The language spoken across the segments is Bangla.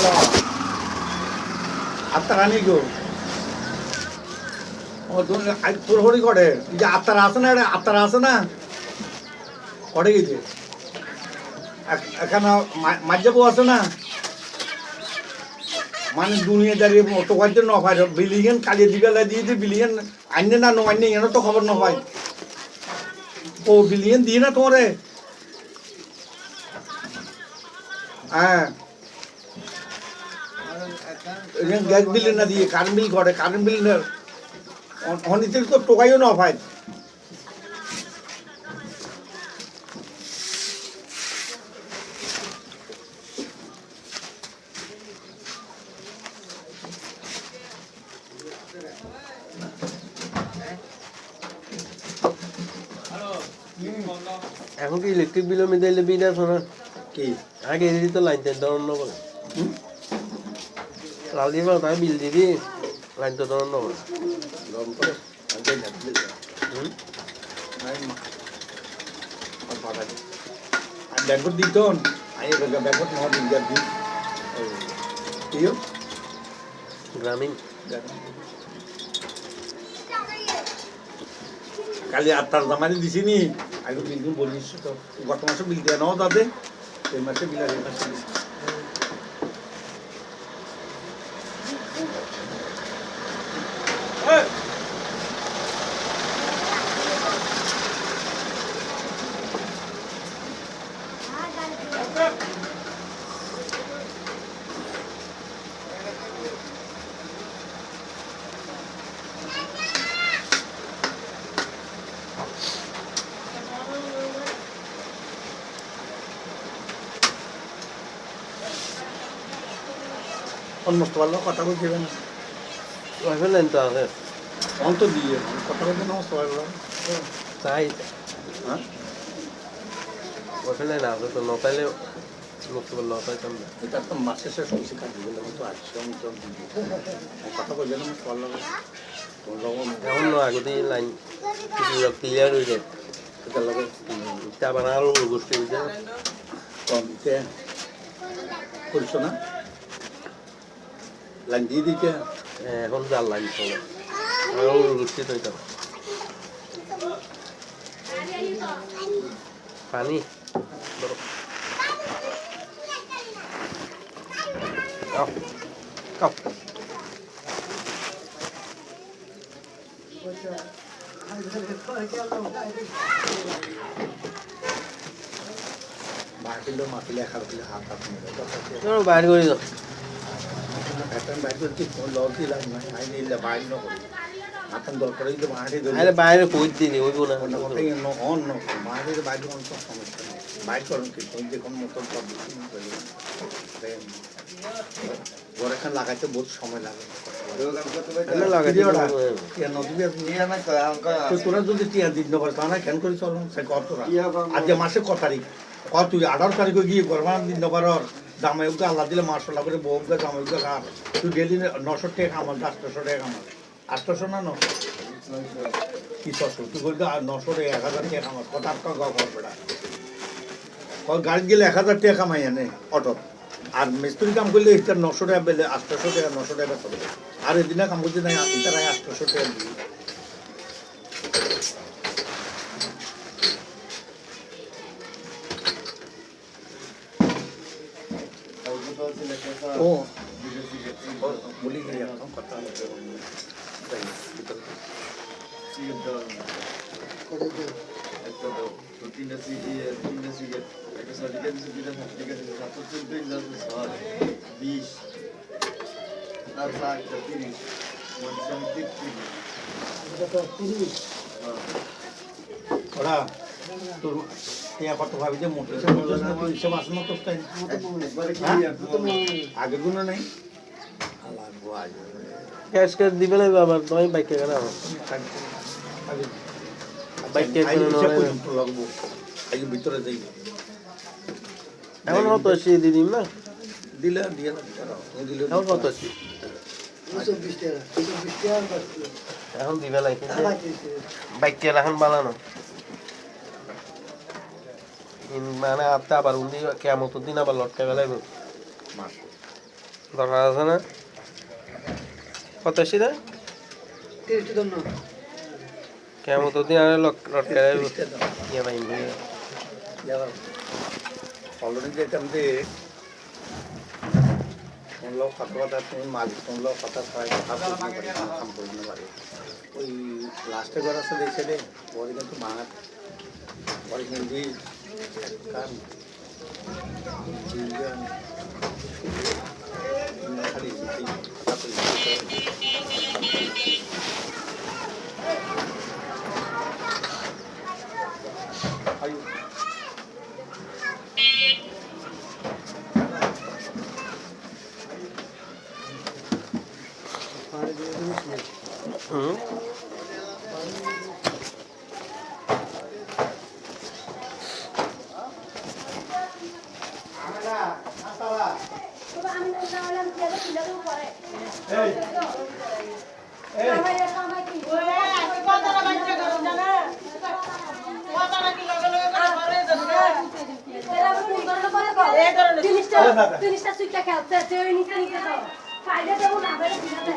হ্যালো আত্মার আনি গো ও তোর হরি করে যে আত্মার আছে না এটা আত্মার আছে না করে গেছে এখানে মাঝাবো আছে না মানে দুনিয়া দাঁড়িয়ে অত কয়েকজন ন পাই বিলিয়ন কালিয়ে দিবেলা দিয়ে দিয়ে বিলিয়ন আইনে না নো আইনে এনে তো খবর ন পাই ও বিলিয়ন দিয়ে না তোমারে হ্যাঁ গ্যাস বিল না দিয়ে কারেন্ট বিল করে কারেন্ট বিল অনিতে তো টোকাইও না পাই এখন কি ইলেকট্রিক বিল মিলাইলে বিল আছে না কি আগে দিদি তো লাইন টেন ধরন বলে লাল দিবা তাই বিল দিদি লাইন তো ধরন বলে গরম করে আর ব্যাংকট দিত আই ব্যাংকট মহা দিন যাবি গ্রামীণ কালি আটটার দামারি দিছি নি আগে বিল দিন বলিস তো গত মাসে বিল দেওয়া নাও তাতে এই মাসে বিল আর এই মাসে সমস্ত ভালো কথা বলতে হবে না ওইভাবে লাইন তো আছে অন্ত দিয়ে কথা বলতে না ভালো তাই হ্যাঁ ওইভাবে লাইন আছে তো নতাইলে মুক্তি বললে নতাইতাম না এটা তো মাসে শেষ হয়েছে কাজে গেলে তো আসছে আমি তো কথা বলবে না ভালো লাগে এখন আগতেই লাইন কিছু ক্লিয়ার হয়ে যায় এটা লাগে তা বানালো গোষ্ঠী হয়ে যায় কমতে করছো না লাইন দিয়ে দিতে এখন যার লাইন চলে আরো গোষ্ঠী তো এটা পানি ধরো কাপ কাপ মাটিলে মাটিলে একা দিলে হাত হাত চলো বাইরে করে দাও একটা বাইর করতে লস দিলাম না আই নিলে বাইর ন করি হাতান দরকার হইলে মাটি ধরে আরে বাইরে কই দিনি ওই না কোন কথাই অন ন মাটির বাইরে কোন সমস্যা নেই বাইর করুন কি কোন যে কোন মতন সব ঘর এখানে লাগাইতে বহুত সময় লাগে তোরা যদি টিয়া দিন নেবার তা না কেন করে চলো সে কত আজকে মাসে ক তারিখ কত তুই 18 তারিখে গিয়ে গরমান দিন নেবার দামে উঠে আল্লাহ দিলে মাসলা করে বউ দামে উঠে খার তুই গেলি 900 টাকা আমার 800 টাকা আমার 800 না 900 কি 600 তুই বলতে 900 টাকা 1000 টাকা আমার কত টাকা গাও করবেটা গাড়ি গেলে 1000 টাকা কামাই আনে অটো আর মিস্ত্রি কাম করলে এটা 900 টাকা বেলে 800 টাকা 900 টাকা পাবে আর এদিনে কাম করতে নাই এটা 800 টাকা দিই ও বলি গিয়ে কথা তিনটা সিগারেট একটা সার্টিফিকেট দিচ্ছে দুইটা সার্টিফিকেট দিচ্ছে 714 20 আর 30 মধ্যম 30 ওরা তোর টিয়া কত ভাবি যে মোটর হিসেব আসে না তোর তাই আগে গুলো নেই ক্যাশ ক্যাশ দিবে না বাবা নয় বাইকে কেন বাইকে লাগবো আগে ভিতরে যাই এখন কত আসি দিদিম না দিলে দিয়ে দিলে এখন কত আসি এখন দিবে লাগে বাইকে এখন বানানো মানে আপনি আবার উনি কেমন দিন আবার লটকা গেলে দরকার আছে না কত সিধা কেমন তো দিন আরে লটকায় ইয়ে ভাই অলরেডি যেতাম যে শুনলেও কথা তুমি মালিক শুনলেও কথা পারে ওই লাস্টে ঘর আছে দেখছে রে ওর কিন্তু মাছ ওর হিন্দি কান খালি জিনিসটা সুইটা খেলতে ওই নিচে নিচে তো ফাইলে দেবো না বাইরে দিতে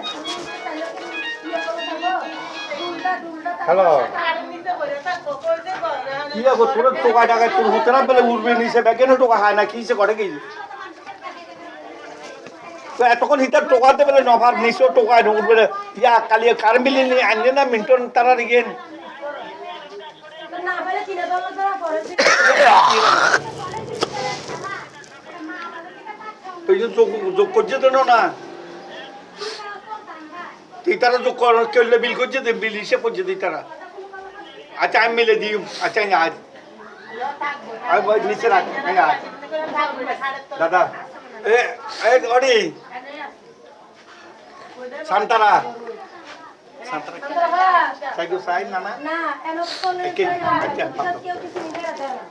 হ্যালো কি আগো তোর টোকা টাকা তোর হতে না বলে উঠবে নিচে ব্যাগে না টোকা হয় না কি সে করে কি তো এতক্ষণ হিটার টোকাতে বলে নভার নিচেও টোকায় উঠবে ইয়া কালি কারমিলি নিয়ে আনলে না মিন্টন তারা রিগেন না বাইরে কিনে দল ধরা পড়ে তুই যোগ করছে তো না তুই তারা যোগ করলে বিল করছে বিল হিসেব করছে তুই তারা আচ্ছা আমি মিলে দিই আচ্ছা আজ নিচে রাখ আজ দাদা এ অডি সান্তারা সান্তারা সাইডু সাইড না না না এনো কোলে কেউ কিছু নিতে রাখে না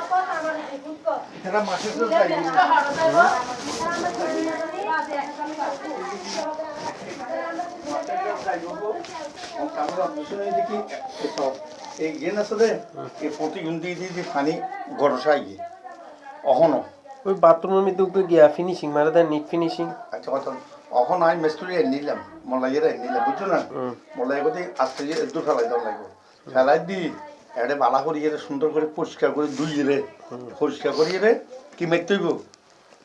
পর আমার খুব কর এরা মাসে তো যাই এই ইয়ে না সাথে এই প্রতিবন্ধী দিয়ে পানি গরসাই গিয়ে অহনো ওই বাথরুমের মধ্যে গিয়া ফিনিশিং মারা দেয় নিট ফিনিশিং আচ্ছা কথা অখন আমি মেস্তুরি নিলাম মলাইয়ের নিলাম বুঝছো না মলাই কোথায় আস্তে দু ফেলাই দেওয়া লাগবে ফেলাই দি এটা বালা করিয়ে সুন্দর করে পরিষ্কার করে ধুইয়ে রে পরিষ্কার করিয়ে রে কি মেরতেইব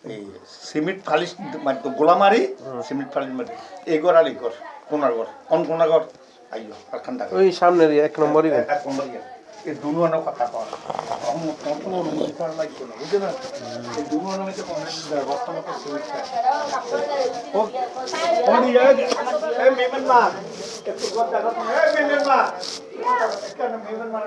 এই সিমেন্ট ফালিশ গোলা মারি সিমেন্ট ফালিশ মারি এই ঘর আর এই ঘর কোনার ঘর কোনার ঘর আইও আর খান্ডা ওই সামনের এক নম্বরই এক নম্বর এই দুনো কথা কর লাগবে না বুঝছো না এই দুনো মধ্যে বর্তমানে মেমেন মা একটু ঘর দেখা মেমেন মা কেন মেমেন মা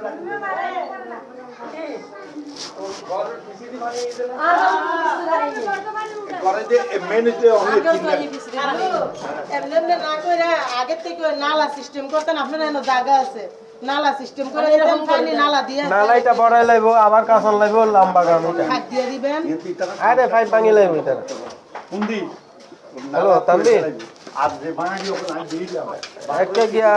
আগে থেকে নালা সিস্টেম করতেন আপনার জায়গা আছে নালা সিস্টেম করে এরকম পানি নালা দিয়ে নালাইটা বড়াই লাইবো আবার কাঁচন লাইবো লম্বা গাম এটা হাত দিয়ে দিবেন আরে পাইপ ভাঙি লাইবো এটা কুন্দি হ্যালো তানবীর আর যে ভাঙি ওখানে আমি দিয়ে যাবে একটা গিয়া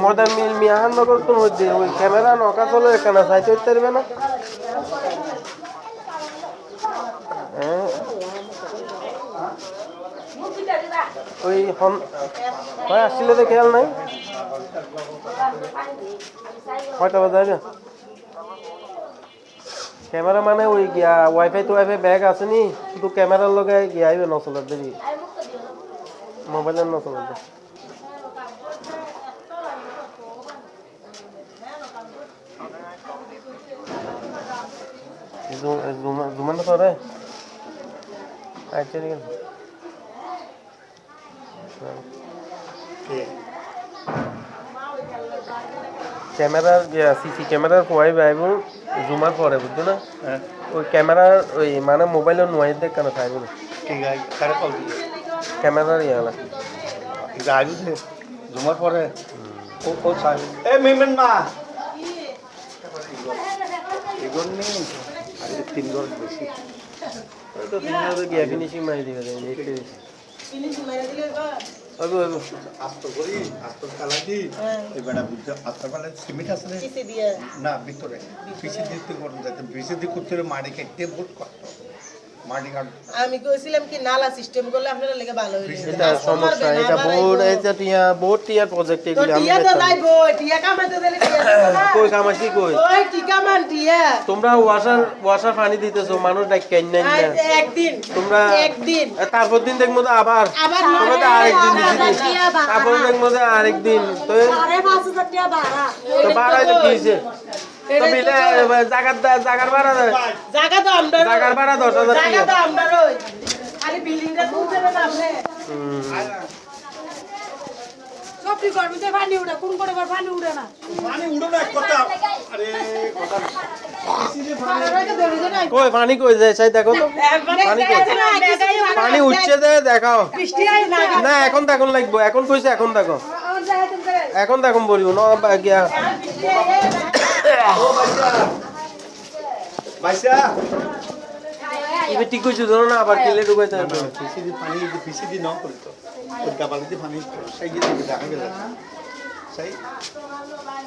মডার্ন মিল মিয়াহানগর তো মধ্যে ওই ক্যামেরা নকা চলে এখানে সাইতে উঠতে পারবে না ওই হন ভাই আসলে তো খেয়াল নাই কয়টা বাজে ক্যামেরা মানে ওই গিয়া ওয়াইফাই তো ওয়াইফাই ব্যাগ আছে নি শুধু ক্যামেরার লগে গিয়া আইবে নচলার দেবি মোবাইলের নচলার দেবি জুমান তো রে আচ্ছা ঠিক আছে ক্যামেরার সিসি ক্যামেরার পরে আইব জুমার পরে বুঝছো না ওই ক্যামেরার ওই মানে মোবাইলের নোয়াই দেখ কেন খাইব না ঠিক আছে কারে কল দিয়ে ক্যামেরার ইয়ালা আইব জুমার পরে ও ও চাই এ মেমেন মা এগুলো নেই আরে 3 ঘর বেশি তো দিনে গিয়া ফিনিশিং মারি দিবে ফিনিশিং মেরে দিলে আস্ত করি আস্ত কালা দি এই বেটা বুঝতে আস্ত কালা সিমেন্ট আছে না কিসে দিয়ে না ভিতরে পিছে দিতে করতে যাতে পিছে দিয়ে করতে মাটি কেটে বহুত কষ্ট মাটি কাট আমি কইছিলাম কি নালা সিস্টেম করলে আপনারা লেগে ভালো হইলো এটা সমস্যা এটা বোর্ড এটা টিয়া বোর্ড টিয়ার প্রজেক্ট তো এগুলি আমি টিয়া তো দেখতাম। যাইবো টিয়া কামাইতে দিলে টিয়া দিবো না। কই কামাইছি কই ওই টিকা মান টিয়া তোমরা ওয়াশার পানি দিতেছো মানুষ ডাক কেন নাই না একদিন তোমরা একদিন তারপর দিন দেখবো তো আবার আবার তোমরা তো আরেকদিন দিছি তারপর দেখবো যে আরেকদিন তো তো বাড়াইলে কি হইছে তো বিলে জাগার ভাড়া জায়গা তো আমরা জাগার ভাড়া 10,000 জায়গা টাকা তো আমরা ওই খালি বিল্ডিংটা তুলতে না আপনি সবটি করবি যে পানি উড়ে কোন করে পানি উড়ে না পানি উড়ো না কথা আরে কথা কই পানি কই যায় চাই দেখো তো পানি কই পানি উঠছে যে দেখাও না এখন দেখুন লাগবো এখন কইছে এখন দেখো এখন দেখুন বলিও না গিয়া ভাইসা ইবে ঠিক কইছো ধরো না আবার কিলে ঢুকাইতে হবে পিসিডি পানি পিসিডি ন করি তো ওটা বালিতে পানি সেই দিকে দেখা গেল সেই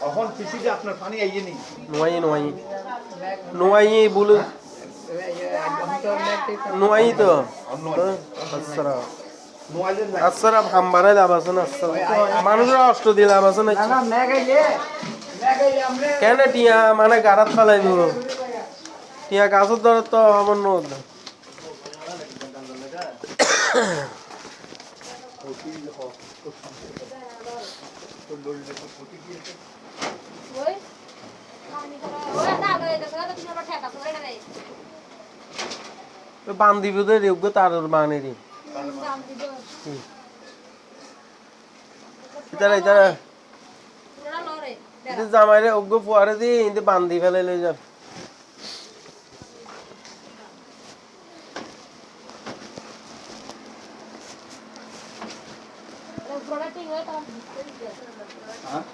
এখন পিসিডি আপনার পানি আইয়ে নি নোয়াই বলে নোয়াই তো আসরা মোবাইলের আসরা হামবারে লাভ আছে না মানুষরা অষ্ট দিয়ে লাভ আছে না কেন টিয়া মানে গারাত ফালাই দিব টিয়া গাছের ধরে তো আমার নদ ওই পানি করে ওই না গয়ে গেছে তো তুমি আবার ঠেকা তো এটা নেই বান্দি বুদে রেউগ তার বানেরি দাম দিও ইতারা পুরা লরে এটা জামাইরে অগ্গ ফুয়ারে দিয়ে ইন্দে বান্দি ফেলে লই যান প্রোডাক্টিং হয় তো হ্যাঁ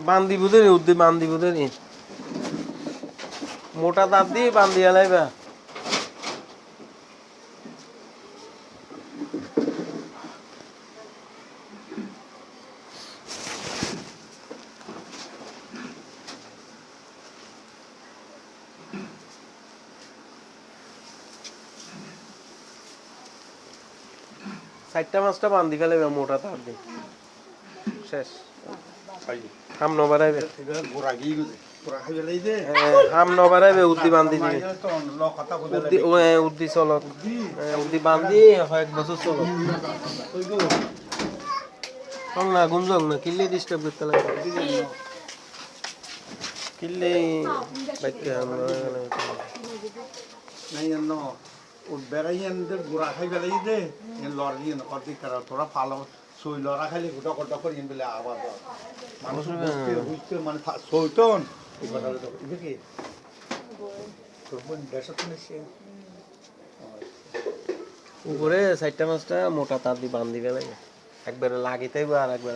বান্দি বুদে উদ্দি বান্দি বুদে নি মোটা দাঁত দিয়ে বান্দি আলাইবা চারটা মাছটা বান্ধি ফেলে মোটা তার দিয়ে শেষ হাম নবারাইবে গোরা গিয়ে গেছে গোরা খাই গেলে যে হাম নবারাইবে উদ্দি বান্ধি দিবে তো ল কথা বলে উদ্দি চলত উদ্দি বান্ধি হয় 1 বছর চলত কম না গুঞ্জং না কিল্লে ডিস্টার্ব করতে লাগে কিল্লে বাইতে নাই জানো ও বেড়াইয়ানদের গোড়া খাই গেলে যে লড়ি অর্ধেক করা তোরা ফালো সই লড়া খাইলে গোটা গোটা করে বলে আবার মানুষ বুঝতে মানে সইতন এই কথাটা তো এটা কি তোর বোন দেশে তো সে উপরে চারটা মাছটা মোটা তার দিয়ে বান্ধি ফেলে একবারে লাগিতে আর একবার